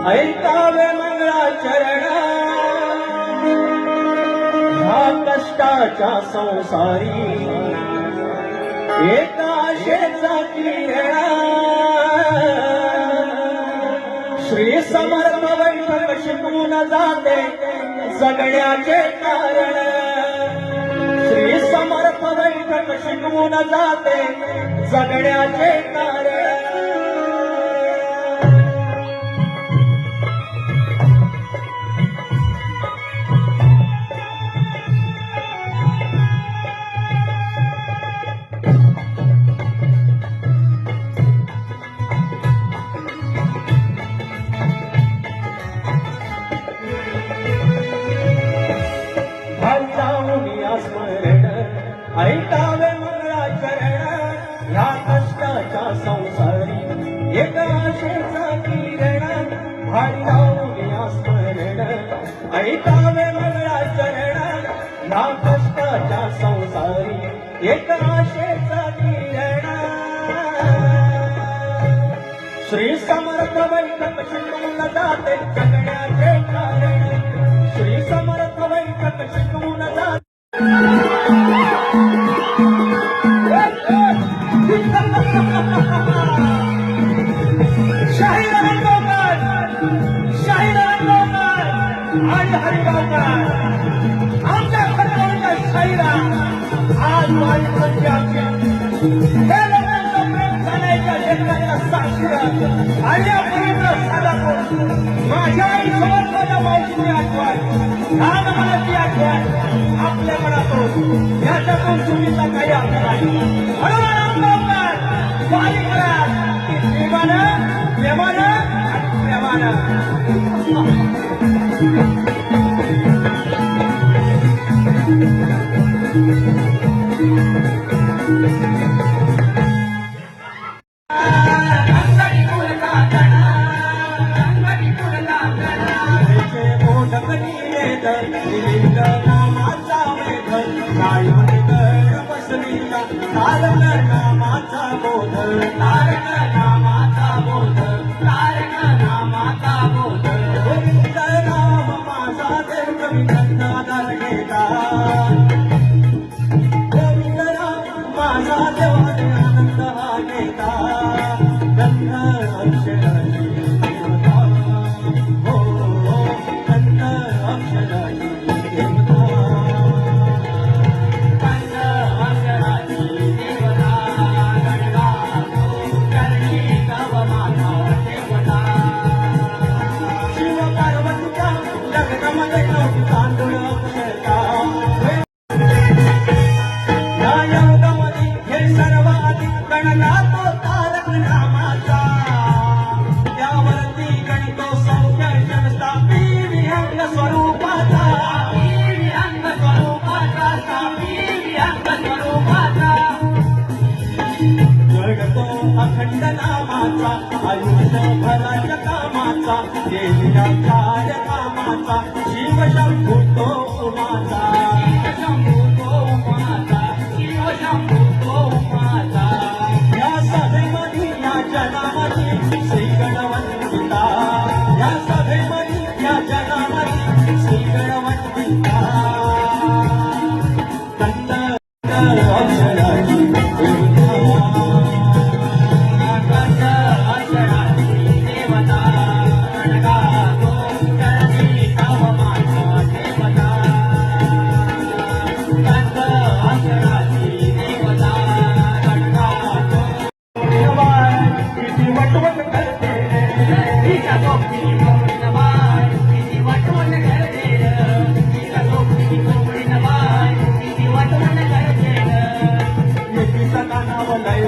ऐकावे मंगळाचरण ह्या कष्टाच्या संसारी एका आशेचा किरण श्री समर्थ बैठक शिकवून जाते जगण्याचे कारण श्री समर्थ बैठक शिकवून जाते जगण्याचे कारण ऐकावे मंगळाचरण ह्या कष्टाच्या संसारी एक आशेचा किरण भारी लावूया स्मरण ऐकावे मंगळाचरण ह्या कष्टाच्या संसारी एक आशेचा किरण श्री समर्थ बैठक शिकवून जाते जगण्याचे कारण श्री समर्थ बैठक शिकवून जाते शाहीर रंगोकर आणि हरिगावकर आमच्या खरगावच्या शाहिरा आज वाईट हे लोकांचं प्रेम झाल्याच्या लेखनाच्या साक्षीदार आणि या पवित्र साधापूर माझ्या आई सोबत माझ्या मावशीची आठवण लहान मनाची आठवण आपल्या मनातून याच्यातून चुकीचा काही अर्थ नाही म्हणून रंगोकर वारी करा प्रेमानं प्रेमानं आणि प्रेमानं नामाचा बोध तारक नामाचा बोध तारक नामाचा बोध गोविंद नाम माझा देव कवी कंदादार घेता गोविंद नाम माझा देवाने आनंद हा घेता गंध अक्षराची देवता हो गंध अक्षराची देवता अखंड नामाचा आयुष्य भराच्या कामाचा देवीला चार कामाचा शिव शंभू तो उमाचा शिव शंभू तो उमाचा या सभेमध्ये या जनामध्ये श्री गणवंतिता या सभेमध्ये या जनामध्ये श्री गणवंतिता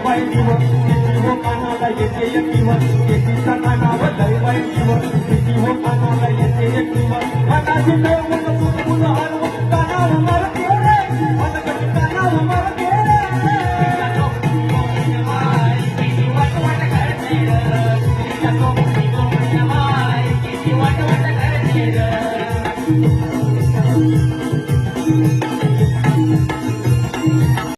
लय वाईट जीव किती हो कानाला येते एक जीव शेतीच्या कानावर लय वाईट जीव किती हो कानाला येते एक जीव मनाची नवल फुलफुल हलवून कानावर मारते रे मनगट कानावर मारते रे तिच्या सोबत